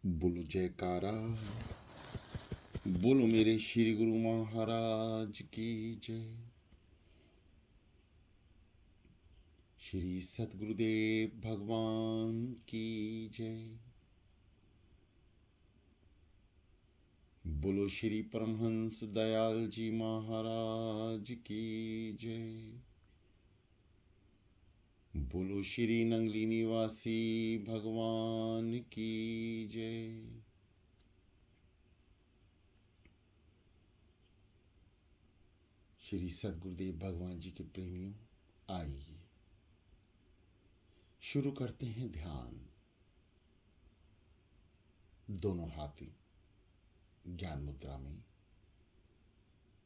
बोलो जयकारा। बोलो मेरे श्री गुरु महाराज की जय। श्री सतगुरुदेव भगवान की जय। बोलो श्री परमहंस दयाल जी महाराज की जय। बोलो श्री नंगली निवासी भगवान की जय। श्री सतगुरुदेव भगवान जी के प्रेमियों, आइए शुरू करते हैं ध्यान। दोनों हाथ ज्ञान मुद्रा में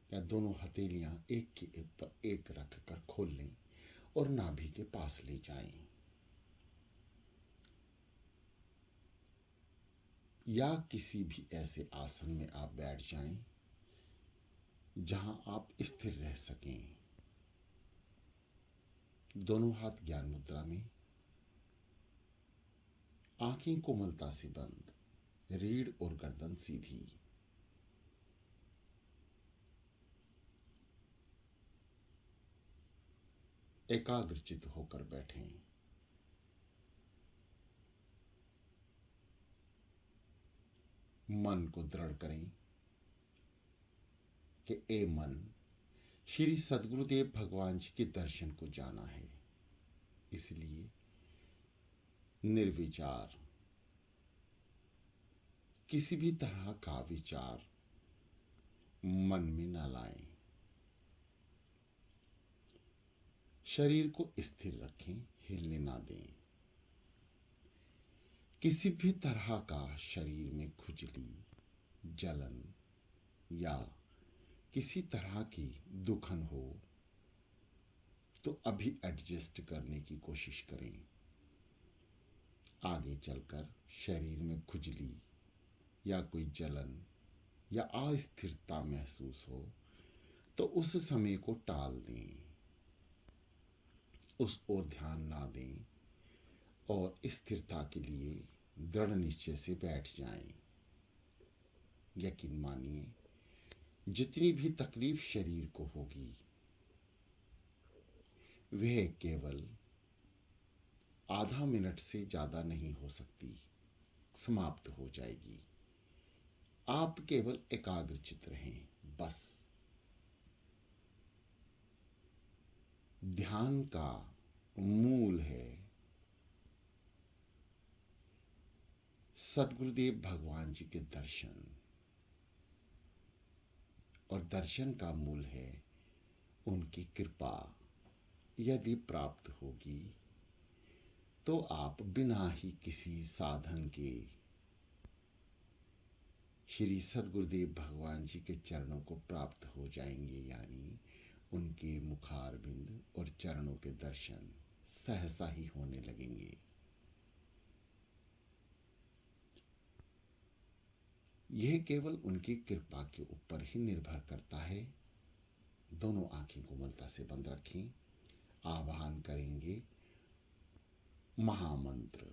या दोनों हथेलियां एक के ऊपर एक रख कर खोल लें और नाभि के पास ले जाएं, या किसी भी ऐसे आसन में आप बैठ जाएं जहां आप स्थिर रह सकें। दोनों हाथ ज्ञान मुद्रा में, आंखें कोमलता से बंद, रीढ़ और गर्दन सीधी। एकाग्रचित होकर बैठें। मन को दृढ़ करें कि ए मन, श्री सद्गुरुदेव भगवान जी के दर्शन को जाना है। इसलिए निर्विचार किसी भी तरह का विचार मन में न लाएं। शरीर को स्थिर रखें, हिलने ना दें। किसी भी तरह का शरीर में खुजली, जलन या किसी तरह की दुखन हो तो अभी एडजस्ट करने की कोशिश करें। आगे चलकर शरीर में खुजली या कोई जलन या अस्थिरता महसूस हो तो उस समय को टाल दें, उस ओर ध्यान ना दें और स्थिरता के लिए दृढ़ निश्चय से बैठ जाएं। यकीन मानिए, जितनी भी तकलीफ शरीर को होगी वह केवल आधा मिनट से ज़्यादा नहीं हो सकती, समाप्त हो जाएगी। आप केवल एकाग्रचित रहें, बस। ध्यान का मूल है सद्गुरुदेव भगवान जी के दर्शन, और दर्शन का मूल है उनकी कृपा। यदि प्राप्त होगी तो आप बिना ही किसी साधन के श्री सद्गुरुदेव भगवान जी के चरणों को प्राप्त हो जाएंगे, यानी उनके मुखारबिंद और चरणों के दर्शन सहसा ही होने लगेंगे। यह केवल उनकी कृपा के ऊपर ही निर्भर करता है। दोनों आंखें कोमलता से बंद रखें। आवाहन करेंगे महामंत्र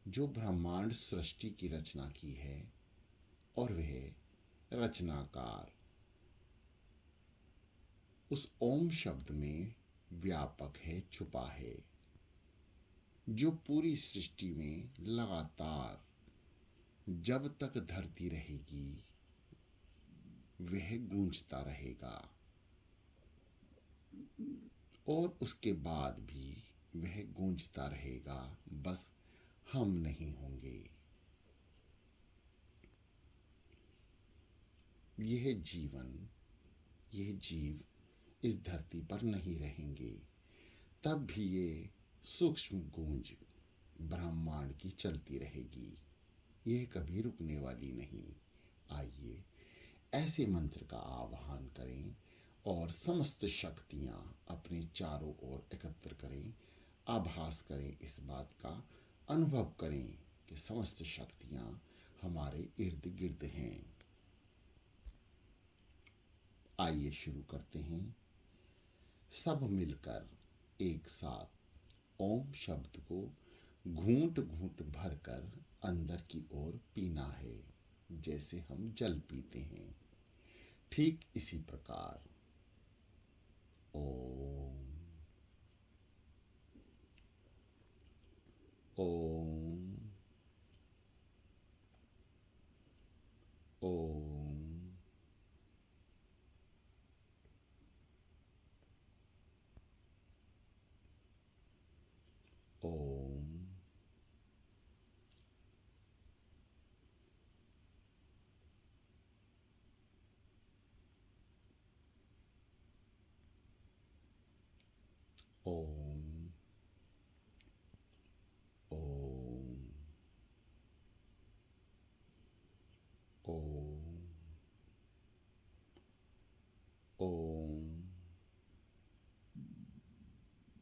जो ब्रह्मांड सृष्टि की रचना की है, और वह रचनाकार उस ओम शब्द में व्यापक है, छुपा है, जो पूरी सृष्टि में लगातार जब तक धरती रहेगी वह गूंजता रहेगा, और उसके बाद भी वह गूंजता रहेगा। बस हम नहीं होंगे। यह जीव इस धरती पर नहीं रहेंगे, तब भी ये सूक्ष्म गूंज ब्रह्मांड की चलती रहेगी। यह कभी रुकने वाली नहीं। आइए ऐसे मंत्र का आवाहन करें और समस्त शक्तियां अपने चारों ओर एकत्र करें। आभास करें, इस बात का अनुभव करें कि समस्त शक्तियां हमारे इर्द गिर्द हैं। आइए शुरू करते हैं। सब मिलकर एक साथ ओम शब्द को घूंट घूंट भरकर अंदर की ओर पीना है, जैसे हम जल पीते हैं। ठीक इसी प्रकार ओम ओम ओम ओम ओम ओम ओम ओम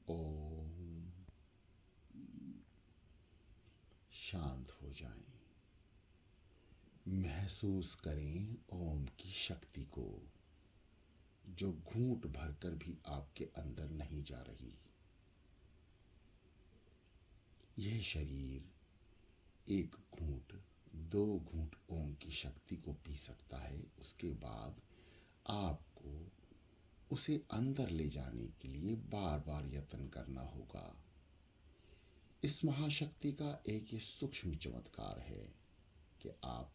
ओम। शांत हो जाएं। महसूस करें ओम की शक्ति को, जो घूंट भरकर भी आपके अंदर नहीं जा रही। यह शरीर एक घूंट, दो घूंट ओम की शक्ति को पी सकता है। उसके बाद आपको उसे अंदर ले जाने के लिए बार बार यत्न करना होगा। इस महाशक्ति का एक ये सूक्ष्म चमत्कार है कि आप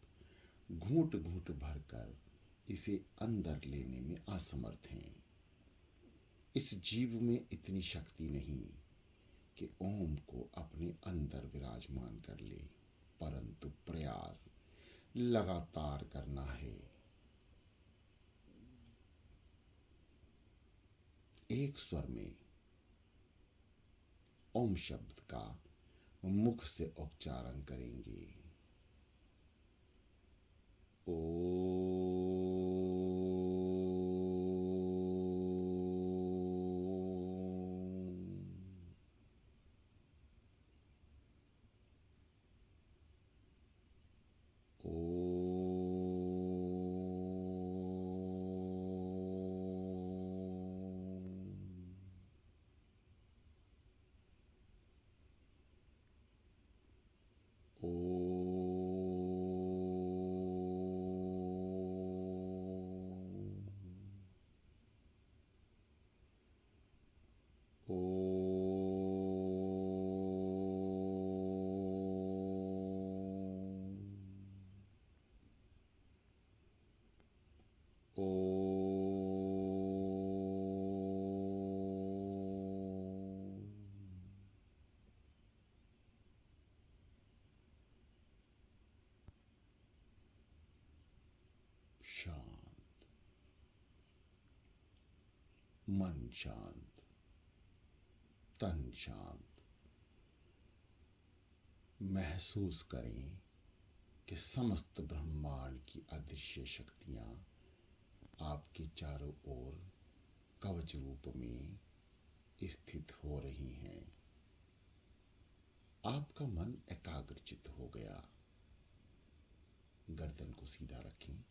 घूंट घूंट भरकर इसे अंदर लेने में असमर्थ हैं। इस जीव में इतनी शक्ति नहीं कि ओम को अपने अंदर विराजमान कर ले, परंतु प्रयास लगातार करना है। एक स्वर में ओम शब्द का मुख से उच्चारण करेंगे। ओ शांत, मन शांत, तन शांत। महसूस करें कि समस्त ब्रह्मांड की अदृश्य शक्तियां आपके चारों ओर कवच रूप में स्थित हो रही हैं। आपका मन एकाग्रचित हो गया। गर्दन को सीधा रखें।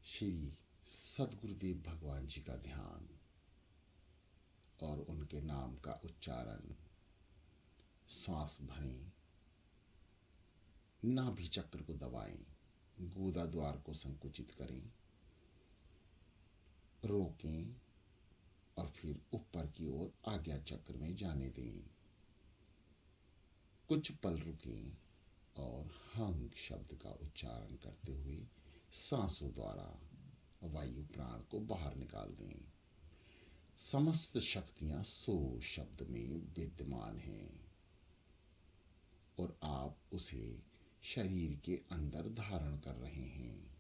श्री सदगुरुदेव भगवान जी का ध्यान और उनके नाम का उच्चारण। श्वास भरें, नाभि चक्र को दबाएं, गूदा द्वार को संकुचित करें, रोकें और फिर ऊपर की ओर आज्ञा चक्र में जाने दें। कुछ पल रुकें और हंग शब्द का उच्चारण करते हुए सांसों द्वारा वायु प्राण को बाहर निकाल दें। समस्त शक्तियां सो शब्द में विद्यमान हैं और आप उसे शरीर के अंदर धारण कर रहे हैं।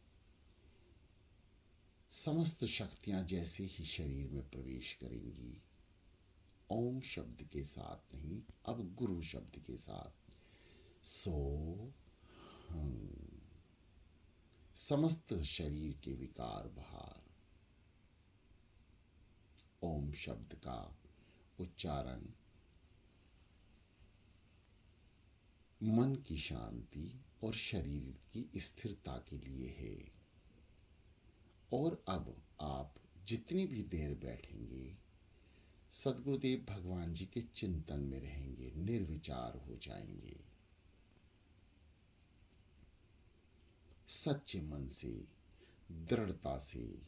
समस्त शक्तियां जैसे ही शरीर में प्रवेश करेंगी, ओम शब्द के साथ नहीं, अब गुरु शब्द के साथ सो हंग। समस्त शरीर के विकार बाहर। ओम शब्द का उच्चारण मन की शांति और शरीर की स्थिरता के लिए है। और अब आप जितनी भी देर बैठेंगे, सदगुरुदेव भगवान जी के चिंतन में रहेंगे, निर्विचार हो जाएंगे। सच्चे मन से, दृढ़ता से,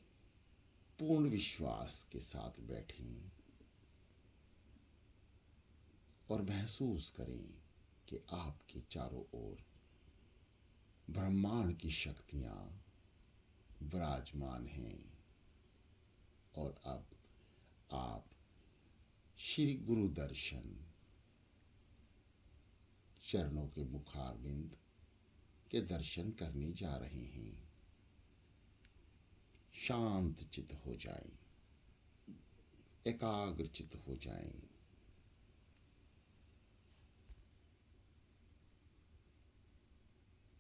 पूर्ण विश्वास के साथ बैठें और महसूस करें कि आपके चारों ओर ब्रह्मांड की शक्तियां विराजमान हैं। और अब आप श्री गुरु दर्शन, चरणों के मुखारविंद के दर्शन करने जा रहे हैं। शांत चित हो जाएं, एकाग्र चित हो जाएं।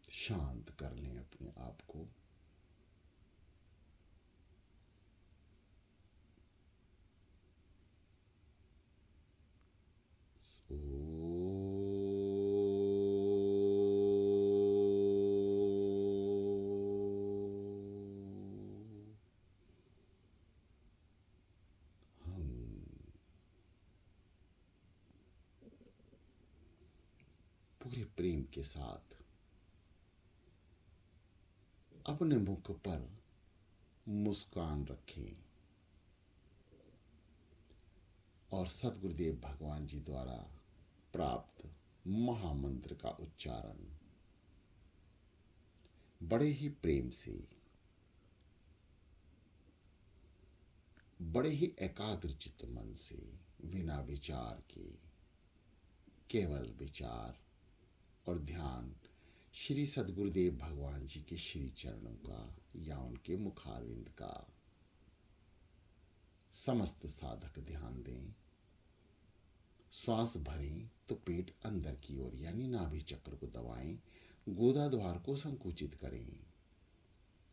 शांत कर लें अपने आप को। पूरे प्रेम के साथ अपने मुख पर मुस्कान रखें और सदगुरुदेव भगवान जी द्वारा प्राप्त महामंत्र का उच्चारण बड़े ही प्रेम से, बड़े ही एकाग्रचित्त मन से, बिना विचार के, केवल विचार और ध्यान श्री सदगुरुदेव भगवान जी के श्री चरणों का या उनके मुखारविंद का समस्त साधक ध्यान दें। श्वास भरें तो पेट अंदर की ओर यानी नाभि चक्र को दबाएं, गोदा द्वार को संकुचित करें,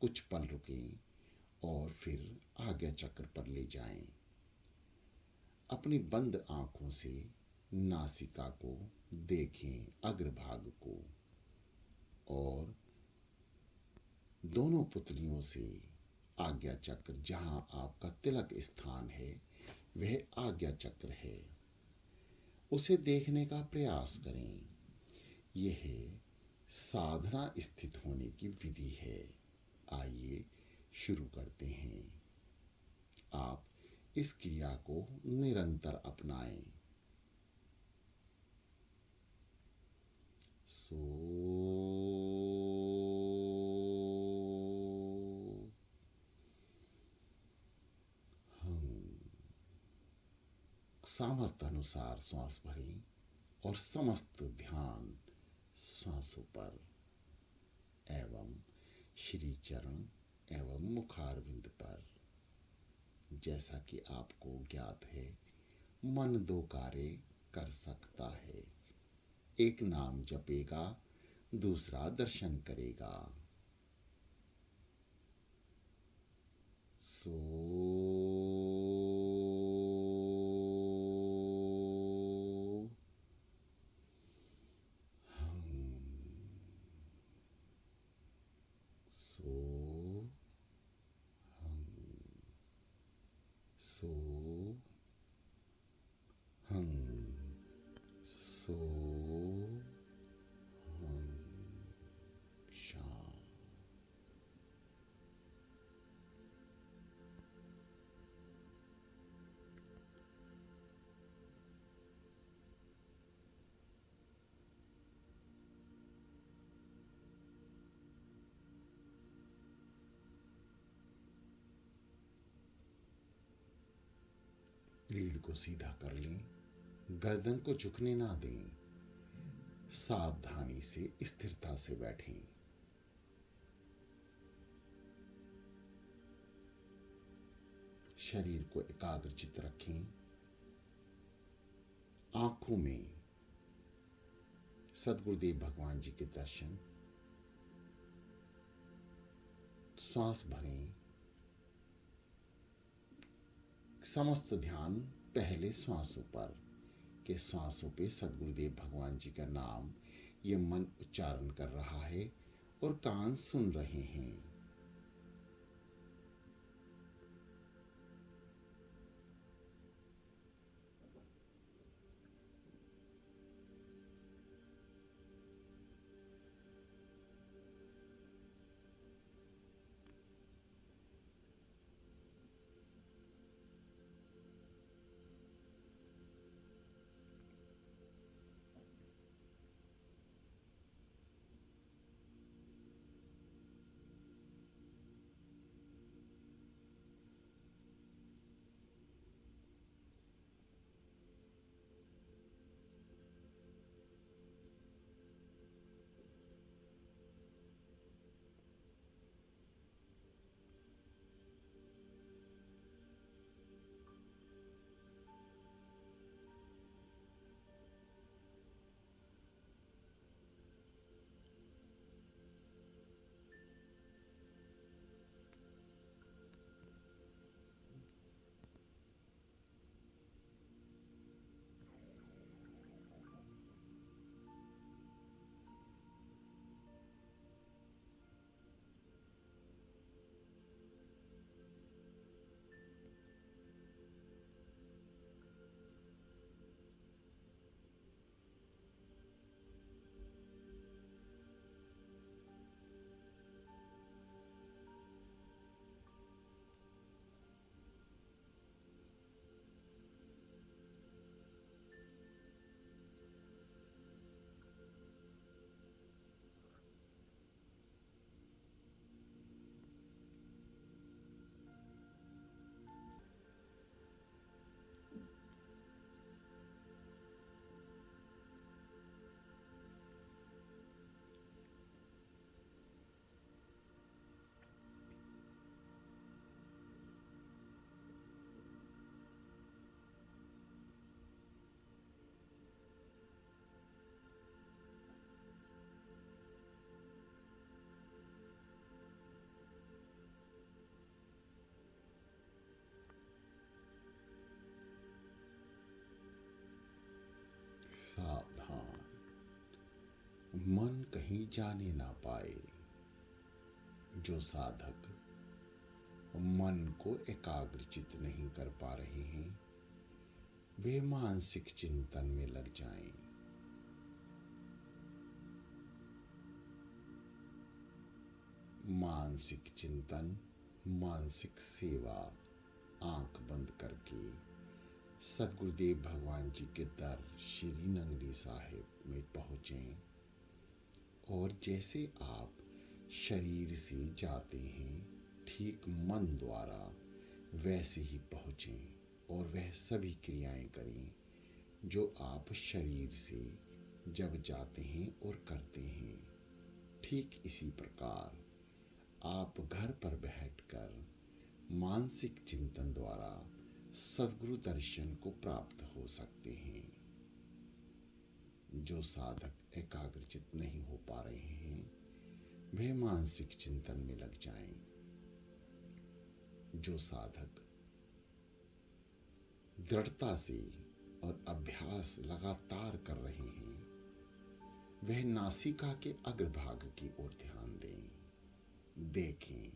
कुछ पल रुकें और फिर आज्ञा चक्र पर ले जाएं। अपनी बंद आंखों से नासिका को देखें, अग्रभाग को, और दोनों पुतलियों से आज्ञा चक्र, जहां आपका तिलक स्थान है वह आज्ञा चक्र है, उसे देखने का प्रयास करें। यह साधना स्थित होने की विधि है। आइए शुरू करते हैं। आप इस क्रिया को निरंतर अपनाएं। सामर्थ्य अनुसार श्वास भरें और समस्त ध्यान श्वासों पर एवं श्री चरण एवं मुखारविंद पर। जैसा कि आपको ज्ञात है, मन दो कार्य कर सकता है, एक नाम जपेगा, दूसरा दर्शन करेगा। सो हम सो हम शांत। रीढ़ को सीधा कर लें, गर्दन को झुकने ना दें, सावधानी से स्थिरता से बैठें। शरीर को एकाग्रचित रखें। आंखों में सदगुरुदेव भगवान जी के दर्शन। श्वास भरें, समस्त ध्यान पहले श्वासों पर, के श्वासों पे सदगुरुदेव भगवान जी का नाम ये मन उच्चारण कर रहा है और कान सुन रहे हैं। सावधान, मन कहीं जाने ना पाए। जो साधक मन को एकाग्रचित नहीं कर पा रहे हैं, वे मानसिक चिंतन में लग जाएं। मानसिक चिंतन, मानसिक सेवा। आंख बंद करके सदगुरुदेव भगवान जी के दर श्री नंगली साहिब में पहुंचें और जैसे आप शरीर से जाते हैं, ठीक मन द्वारा वैसे ही पहुंचें और वह सभी क्रियाएं करें जो आप शरीर से जब जाते हैं और करते हैं। ठीक इसी प्रकार आप घर पर बैठकर मानसिक चिंतन द्वारा सद्गुरु दर्शन को प्राप्त हो सकते हैं। जो साधक एकाग्रचित नहीं हो पा रहे हैं, वे मानसिक चिंतन में लग जाएं। जो साधक दृढ़ता से और अभ्यास लगातार कर रहे हैं, वह नासिका के अग्रभाग की ओर ध्यान दें, देखें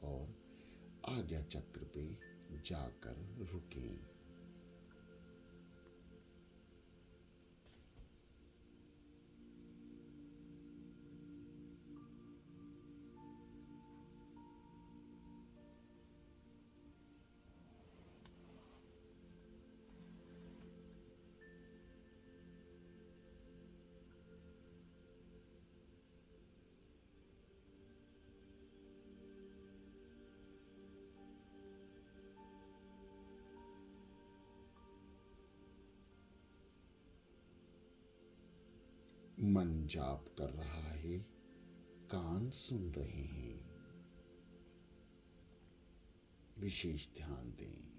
और आज्ञा चक्र पे जाकर रुकें। मन जाप कर रहा है, कान सुन रहे हैं। विशेष ध्यान दें।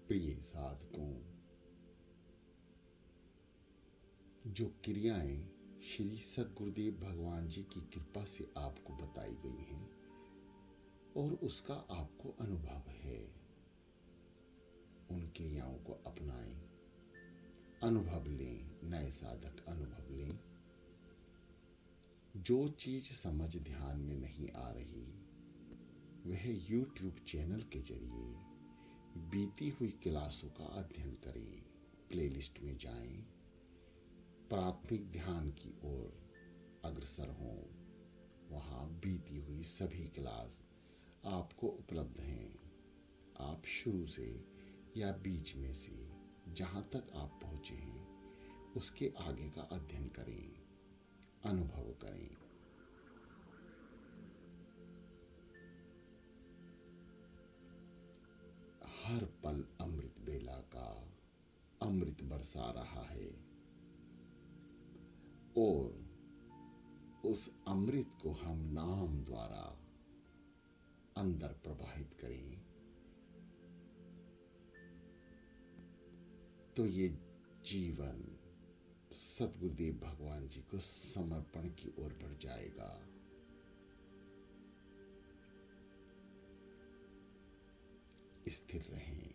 प्रिय साधकों, जो क्रियाएं श्री सद्गुरुदेव भगवान जी की कृपा से आपको बताई गई हैं और उसका आपको अनुभव है, उन क्रियाओं को अपनाएं, अनुभव लें। नए साधक अनुभव लें। जो चीज समझ ध्यान में नहीं आ रही, वह YouTube चैनल के जरिए बीती हुई क्लासों का अध्ययन करें। प्लेलिस्ट में जाएं, प्राथमिक ध्यान की ओर अग्रसर हों। वहाँ बीती हुई सभी क्लास आपको उपलब्ध हैं। आप शुरू से या बीच में से जहाँ तक आप पहुँचे हैं, उसके आगे का अध्ययन करें, अनुभव करें। हर पल अमृत बेला का अमृत बरसा रहा है और उस अमृत को हम नाम द्वारा अंदर प्रवाहित करें, तो ये जीवन सतगुरुदेव भगवान जी को समर्पण की ओर बढ़ जाएगा। स्थिर रहें।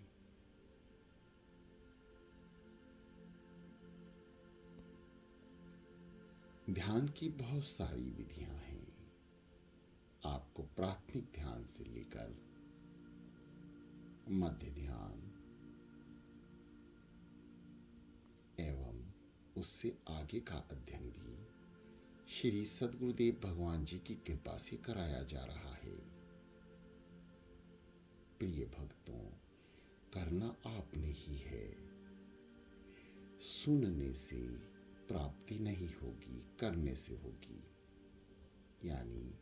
ध्यान की बहुत सारी विधियां हैं। आपको प्राथमिक ध्यान से लेकर मध्य ध्यान एवं उससे आगे का अध्ययन भी श्री सद्गुरुदेव भगवान जी की कृपा से कराया जा रहा है। प्रिय भक्तों, करना आपने ही है। सुनने से प्राप्ति नहीं होगी, करने से होगी। यानी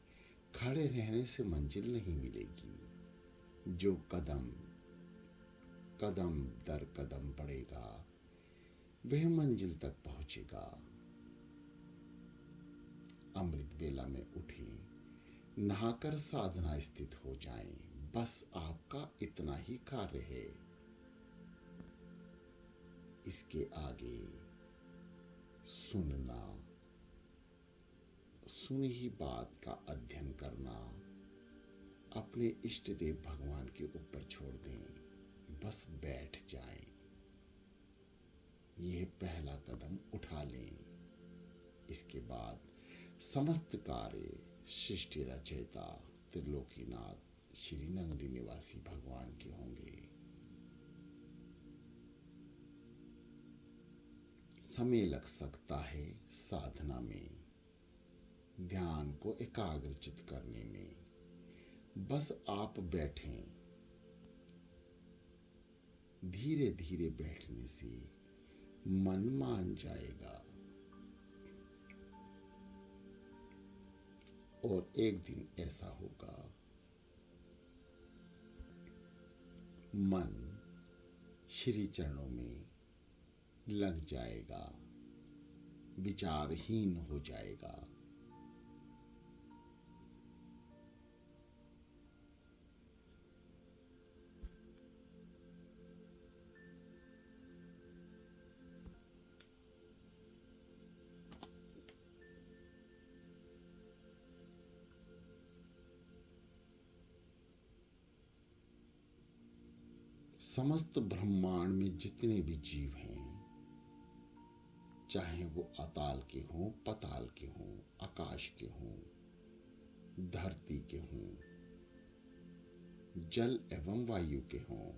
खड़े रहने से मंजिल नहीं मिलेगी। जो कदम कदम दर कदम बढ़ेगा वह मंजिल तक पहुंचेगा। अमृत बेला में उठें, नहाकर साधना स्थित हो जाएं। बस आपका इतना ही कार्य है। इसके आगे सुनना, सुनी ही बात का अध्ययन करना अपने इष्ट देव भगवान के ऊपर छोड़ दें। बस बैठ जाएं। यह पहला कदम उठा लें। इसके बाद समस्त कार्य सृष्टि रचयिता त्रिलोकीनाथ श्री नगरी निवासी भगवान के होंगे। समय लग सकता है साधना में, ध्यान को एकाग्रचित करने में। बस आप बैठें। धीरे धीरे बैठने से मन मान जाएगा और एक दिन ऐसा होगा मन श्री चरणों में लग जाएगा, विचारहीन हो जाएगा। समस्त ब्रह्मांड में जितने भी जीव हैं, चाहे वो अताल के हों, पताल के हों, आकाश के हों, धरती के हों, जल एवं वायु के हों,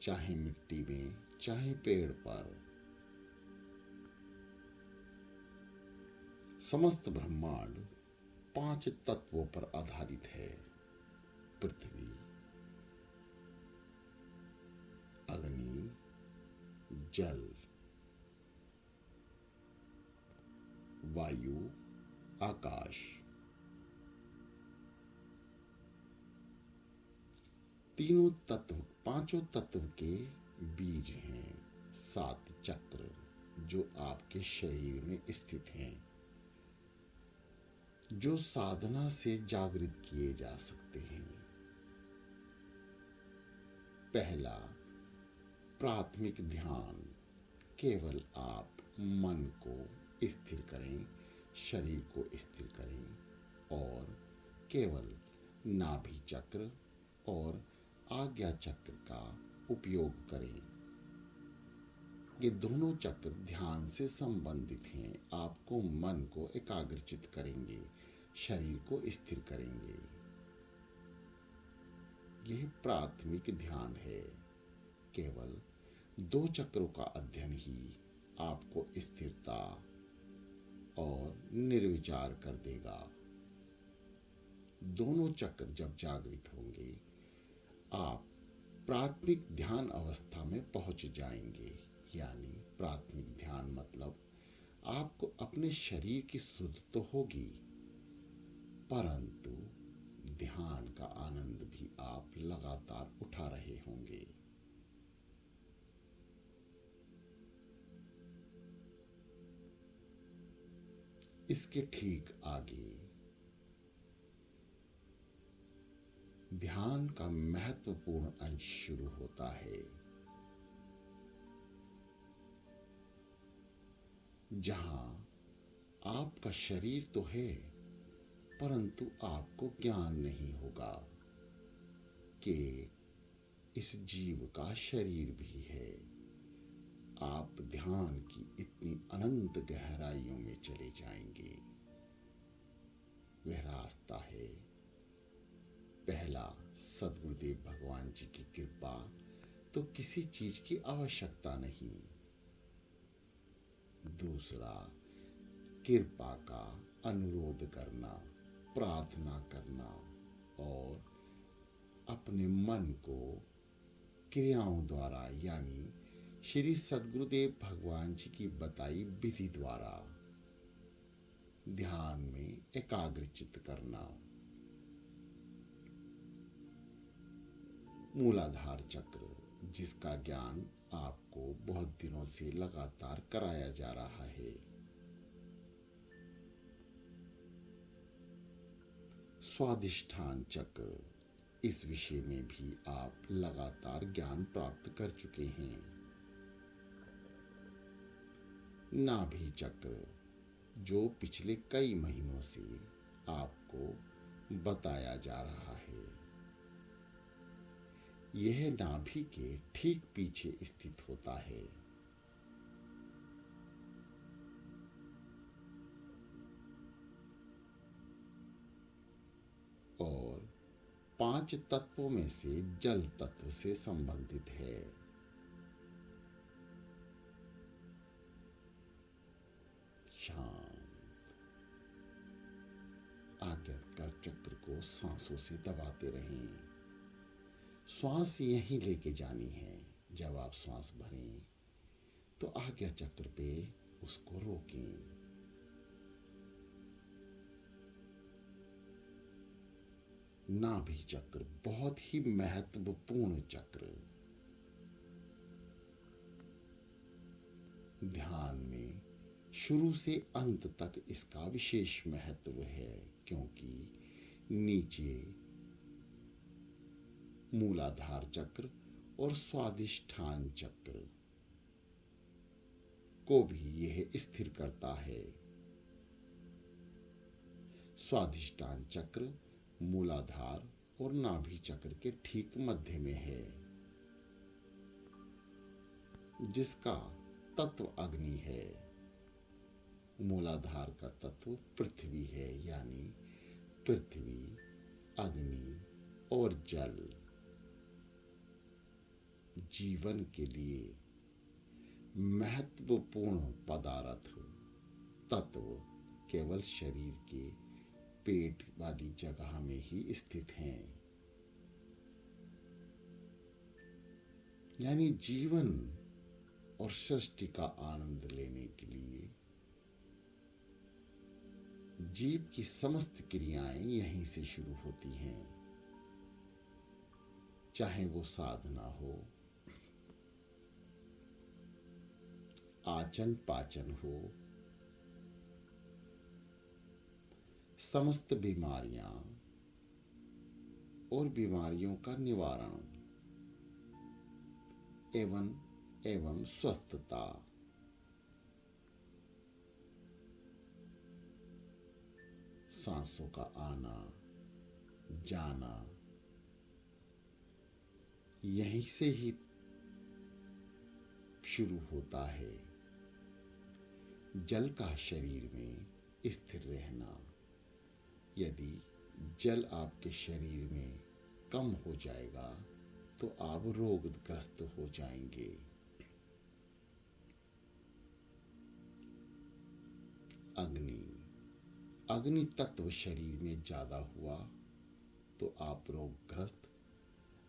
चाहे मिट्टी में, चाहे पेड़ पर, समस्त ब्रह्मांड 5 तत्वों पर आधारित है। पृथ्वी, अग्नि, जल, वायु, आकाश। तीनों तत्व, 5 तत्व के बीज हैं 7 चक्र जो आपके शरीर में स्थित हैं, जो साधना से जागृत किए जा सकते हैं। पहला, प्राथमिक ध्यान। केवल आप मन को स्थिर करें, शरीर को स्थिर करें और केवल नाभि चक्र और आज्ञा चक्र का उपयोग करें। ये दोनों चक्र ध्यान से संबंधित हैं। आपको मन को एकाग्रचित करेंगे, शरीर को स्थिर करेंगे। यह प्राथमिक ध्यान है। केवल 2 चक्रों का अध्ययन ही आपको स्थिरता और निर्विचार कर देगा। दोनों चक्र जब जागृत होंगे, आप प्राथमिक ध्यान अवस्था में पहुंच जाएंगे। यानी प्राथमिक ध्यान मतलब आपको अपने शरीर की सुध तो होगी, परंतु ध्यान का आनंद भी आप लगातार उठा रहे होंगे। इसके ठीक आगे ध्यान का महत्वपूर्ण अंश शुरू होता है। जहां आपका शरीर तो है परंतु आपको ज्ञान नहीं होगा कि इस जीव का शरीर भी है। आप ध्यान की इतनी अनंत गहराइयों में चले जाएंगे। वह रास्ता है पहला, सदगुरुदेव भगवान जी की कृपा, तो किसी चीज की आवश्यकता नहीं। दूसरा, कृपा का अनुरोध करना, प्रार्थना करना और अपने मन को क्रियाओं द्वारा यानी श्री सदगुरुदेव भगवान जी की बताई विधि द्वारा ध्यान में एकाग्रचित करना। मूलाधार चक्र, जिसका ज्ञान आपको बहुत दिनों से लगातार कराया जा रहा है। स्वादिष्ठान चक्र, इस विषय में भी आप लगातार ज्ञान प्राप्त कर चुके हैं। नाभि चक्र, जो पिछले कई महीनों से आपको बताया जा रहा है। यह नाभि के ठीक पीछे स्थित होता है। और 5 तत्वों में से जल तत्व से संबंधित है। शांत आज्ञा चक्र को सांसों से दबाते रहें। श्वास यहीं लेके जानी है। जब आप श्वास भरें तो आज्ञा चक्र पे उसको रोकें। नाभि चक्र बहुत ही महत्वपूर्ण चक्र। ध्यान में शुरू से अंत तक इसका विशेष महत्व है, क्योंकि नीचे मूलाधार चक्र और स्वादिष्ठान चक्र को भी यह स्थिर करता है। स्वादिष्ठान चक्र मूलाधार और नाभि चक्र के ठीक मध्य में है, जिसका तत्व अग्नि है। मूलाधार का तत्व पृथ्वी है, यानी पृथ्वी, अग्नि और जल जीवन के लिए महत्वपूर्ण पदार्थ तत्व केवल शरीर के पेट वाली जगह में ही स्थित हैं। यानी जीवन और सृष्टि का आनंद लेने के लिए जीव की समस्त क्रियाएं यहीं से शुरू होती हैं। चाहे वो साधना हो, आचन पाचन हो, समस्त बीमारियां और बीमारियों का निवारण एवं स्वस्थता, सांसों का आना जाना यहीं से ही शुरू होता है। जल का शरीर में स्थिर रहना। यदि जल आपके शरीर में कम हो जाएगा तो आप रोगग्रस्त हो जाएंगे। अग्नि तत्व शरीर में ज्यादा हुआ तो आप रोगग्रस्त,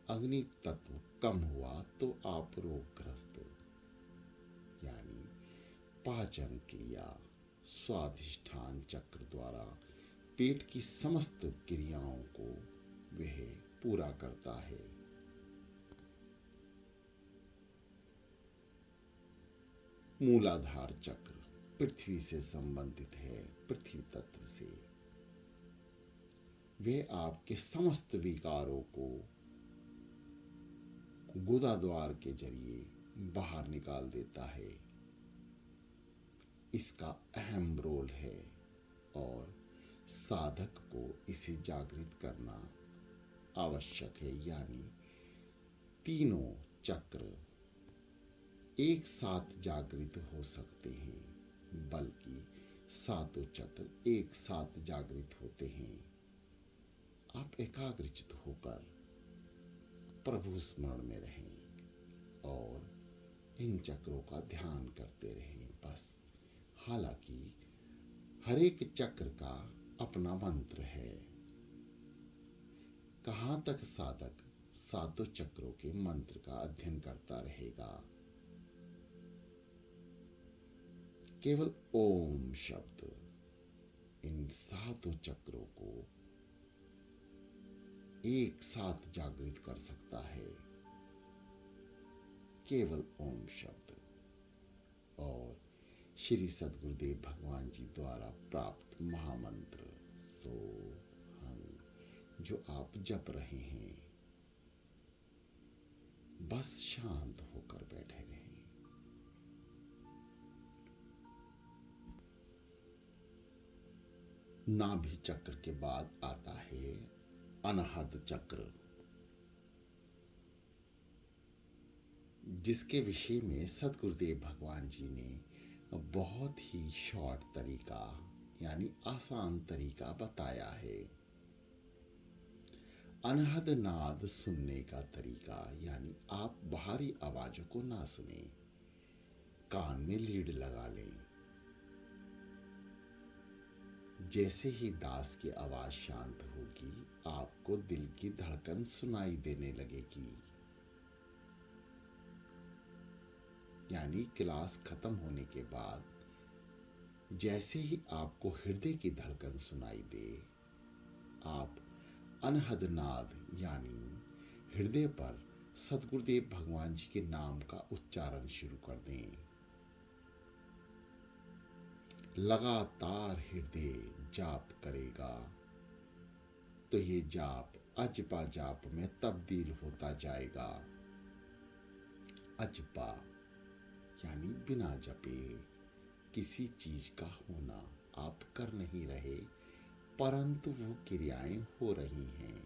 अग्नि तत्व कम हुआ तो आप रोगग्रस्त। यानी पाचन क्रिया स्वादिष्ठान चक्र द्वारा पेट की समस्त क्रियाओं को वह पूरा करता है। मूलाधार चक्र पृथ्वी से संबंधित है, पृथ्वी तत्व से। वे आपके समस्त विकारों को गुदा द्वार के जरिए बाहर निकाल देता है। इसका अहम रोल है और साधक को इसे जागृत करना आवश्यक है। यानी तीनों चक्र एक साथ जागृत हो सकते हैं, बल्कि सातों चक्र एक साथ जागृत होते हैं। आप एकाग्रचित होकर प्रभु स्मरण में रहें और इन चक्रों का ध्यान करते रहें बस। हालांकि हर एक चक्र का अपना मंत्र है। कहाँ तक साधक सातों चक्रों के मंत्र का अध्ययन करता रहेगा? केवल ओम शब्द इन सातों चक्रों को एक साथ जागृत कर सकता है। केवल ओम शब्द और श्री सद्गुरुदेव भगवान जी द्वारा प्राप्त महामंत्र सो हंग जो आप जप रहे हैं, बस शांत होकर बैठे रहें। नाभि चक्र के बाद आता है अनाहत चक्र, जिसके विषय में सद्गुरुदेव भगवान जी ने बहुत ही शॉर्ट तरीका यानी आसान तरीका बताया है। अनहद नाद सुनने का तरीका यानी आप बाहरी आवाजों को ना सुने, कान में लीड लगा लें। जैसे ही दास की आवाज शांत होगी, आपको दिल की धड़कन सुनाई देने लगेगी। यानी क्लास खत्म होने के बाद जैसे ही आपको हृदय की धड़कन सुनाई दे, आप अनहद नाद यानी हृदय पर सद्गुरुदेव भगवान जी के नाम का उच्चारण शुरू कर दें। लगातार हृदय जाप करेगा तो ये जाप अजपा जाप में तब्दील होता जाएगा। अजपा यानी बिना जपे किसी चीज का होना, आप कर नहीं रहे परंतु वो क्रियाएं हो रही हैं।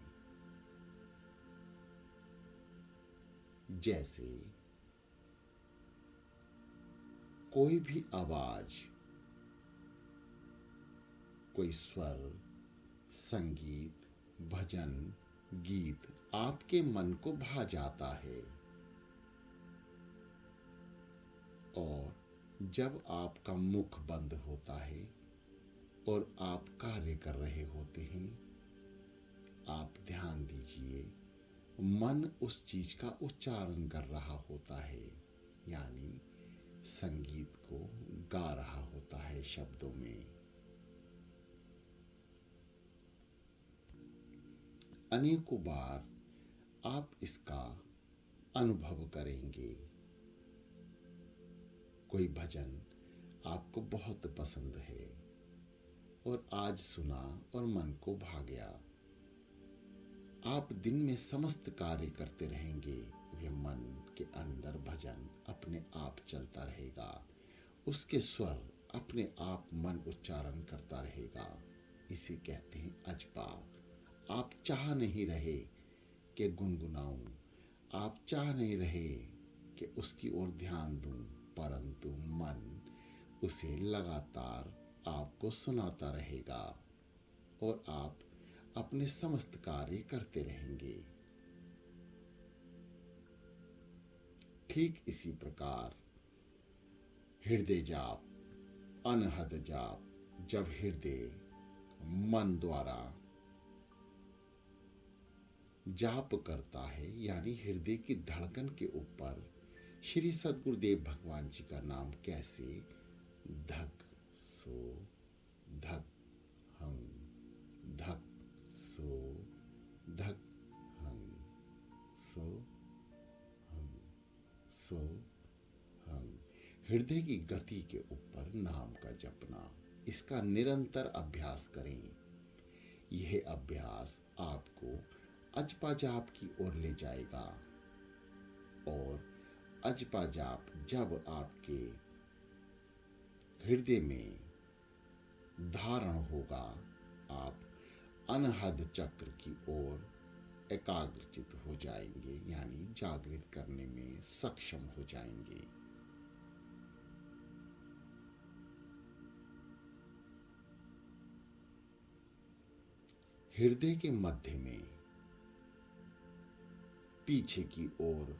जैसे कोई भी आवाज, कोई स्वर, संगीत, भजन, गीत आपके मन को भा जाता है और जब आपका मुख बंद होता है और आप कार्य कर रहे होते हैं, आप ध्यान दीजिए, मन उस चीज का उच्चारण कर रहा होता है, यानी संगीत को गा रहा होता है शब्दों में। अनेकों बार आप इसका अनुभव करेंगे। कोई भजन आपको बहुत पसंद है और आज सुना और मन को भा गया, आप दिन में समस्त कार्य करते रहेंगे, वे मन के अंदर भजन अपने आप चलता रहेगा, उसके स्वर अपने आप मन उच्चारण करता रहेगा। इसे कहते हैं अजपा। आप चाह नहीं रहे कि गुनगुनाऊं, आप चाह नहीं रहे कि उसकी ओर ध्यान दूं, परंतु मन उसे लगातार आपको सुनाता रहेगा और आप अपने समस्त कार्य करते रहेंगे। ठीक इसी प्रकार हृदय जाप, अनहद जाप, जब हृदय मन द्वारा जाप करता है, यानी हृदय की धड़कन के ऊपर श्री सद्गुरुदेव भगवान जी का नाम कैसे धक सो धक हम, धक सो धक हम, सो हम, सो हम, हृदय की गति के ऊपर नाम का जपना, इसका निरंतर अभ्यास करें। यह अभ्यास आपको अजपा जाप की ओर ले जाएगा और अजपा जाप जब आपके हृदय में धारण होगा, आप अनहद चक्र की ओर एकाग्रचित हो जाएंगे, यानी जागृत करने में सक्षम हो जाएंगे। हृदय के मध्य में पीछे की ओर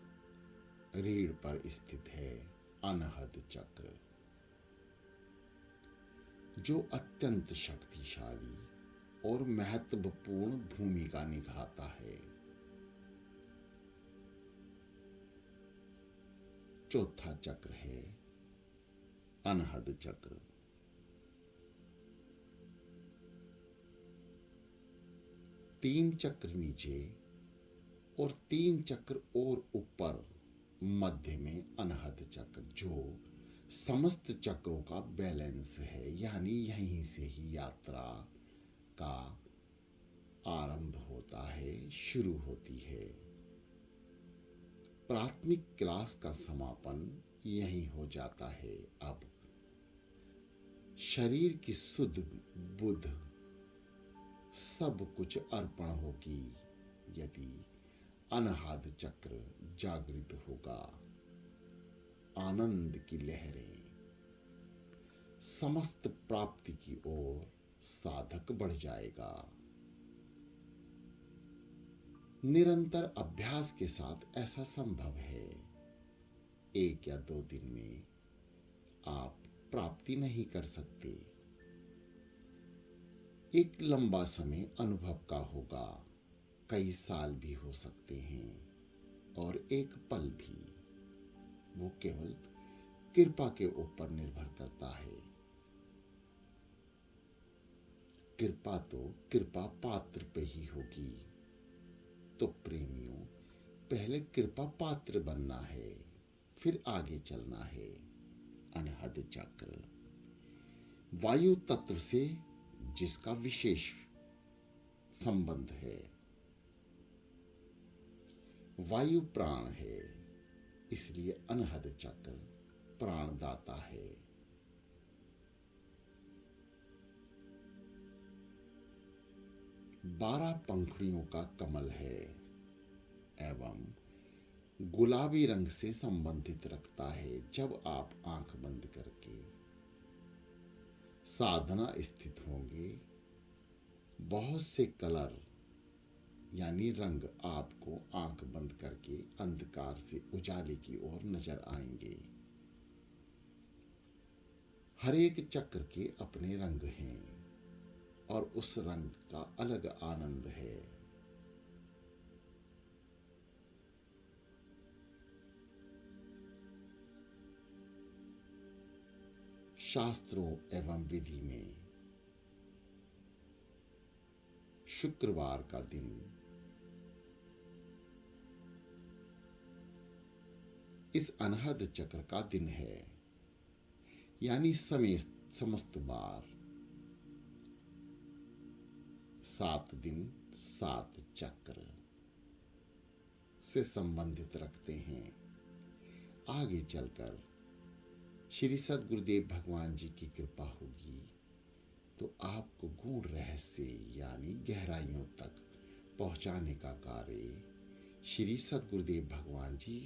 रीढ़ पर स्थित है अनहद चक्र, जो अत्यंत शक्तिशाली और महत्वपूर्ण भूमिका निभाता है। चौथा चक्र है अनहद चक्र। तीन चक्र नीचे और तीन चक्र और ऊपर मध्य में अनहद चक्र, जो समस्त चक्रों का बैलेंस है, यानी यहीं से ही यात्रा का आरंभ होता है, शुरू होती है। प्राथमिक क्लास का समापन यही हो जाता है। अब शरीर की शुद्ध बुद्ध सब कुछ अर्पण होगी यदि अनहद चक्र जागृत होगा। आनंद की लहरें समस्त प्राप्ति की ओर साधक बढ़ जाएगा। निरंतर अभ्यास के साथ ऐसा संभव है। 1 या 2 दिन में आप प्राप्ति नहीं कर सकते। एक लंबा समय अनुभव का होगा, कई साल भी हो सकते हैं, और एक पल भी। वो केवल कृपा के ऊपर निर्भर करता है। कृपा तो कृपा पात्र पे ही होगी। तो प्रेमियों, पहले कृपा पात्र बनना है, फिर आगे चलना है। अनहद चक्र वायु तत्व से जिसका विशेष संबंध है। वायु प्राण है, इसलिए अनहद चक्र प्राणदाता है। बारह पंखुड़ियों का कमल है एवं गुलाबी रंग से संबंधित रखता है। जब आप आंख बंद करके साधना स्थित होंगे, बहुत से कलर यानी रंग आपको आंख बंद करके अंधकार से उजाले की ओर नजर आएंगे। हर एक चक्र के अपने रंग हैं और उस रंग का अलग आनंद है। शास्त्रों एवं विधि में शुक्रवार का दिन इस अनहद चक्र का दिन है, यानी समस्त बार 7 दिन 7 चक्र से संबंधित रखते हैं। आगे चलकर श्री सद्गुरुदेव भगवान जी की कृपा होगी तो आपको गूढ़ रहस्य यानी गहराइयों तक पहुंचाने का कार्य श्री सद्गुरुदेव भगवान जी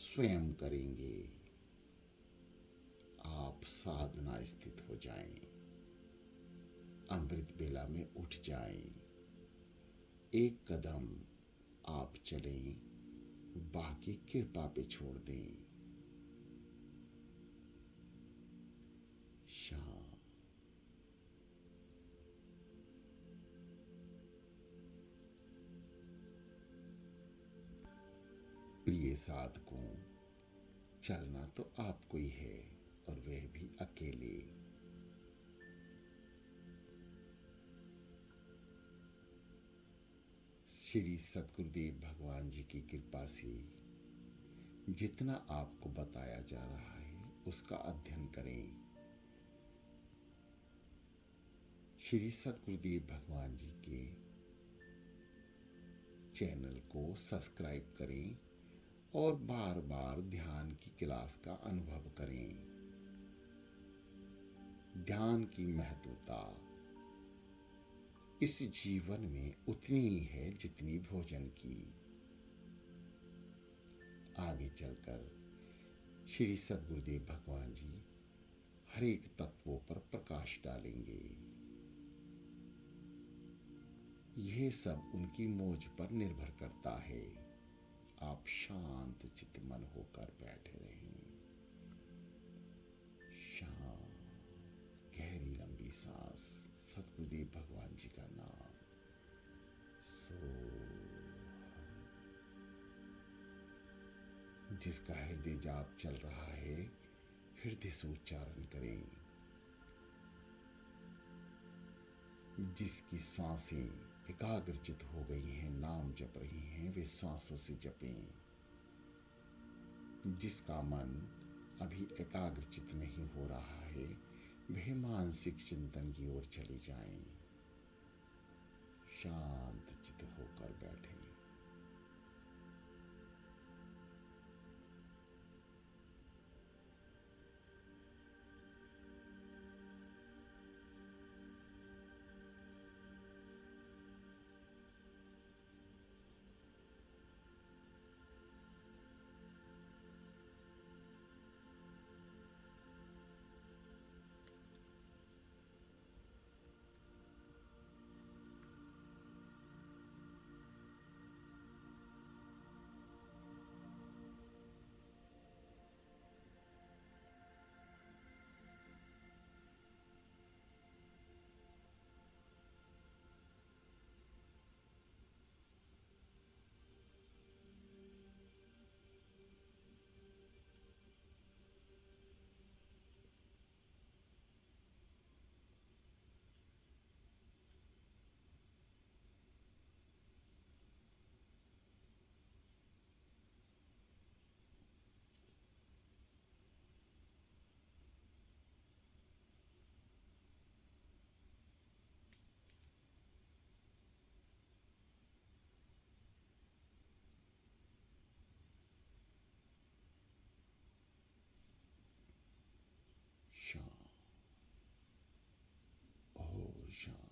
स्वयं करेंगे। आप साधना स्थित हो जाएं, अमृत बेला में उठ जाएं, एक कदम आप चलें, बाकी कृपा पे छोड़ दें। शांत। प्रिय साधकों, चलना तो आपको ही है, और वह भी अकेले। श्री सद्गुरुदेव भगवान जी की कृपा से जितना आपको बताया जा रहा है उसका अध्ययन करें। श्री सद्गुरुदेव भगवान जी के चैनल को सब्सक्राइब करें और बार बार ध्यान की क्लास का अनुभव करें। ध्यान की महत्वता इस जीवन में उतनी ही है जितनी भोजन की। आगे चलकर श्री सद्गुरुदेव भगवान जी हर एक तत्वों पर प्रकाश डालेंगे। यह सब उनकी मौज पर निर्भर करता है। आप शांत चित्त मन होकर बैठे रहें। शांत गहरी लंबी सांस। सतगुरुदेव भगवान जी का नाम। सो जिसका हृदय जाप चल रहा है हृदय से उच्चारण करें। जिसकी सांसें एकाग्रचित हो गई हैं, नाम जप रही हैं, वे श्वासों से जपें। जिसका मन अभी एकाग्रचित नहीं हो रहा है वह मानसिक चिंतन की ओर चले जाएं। शांत चित होकर बैठें। शांत और शांत।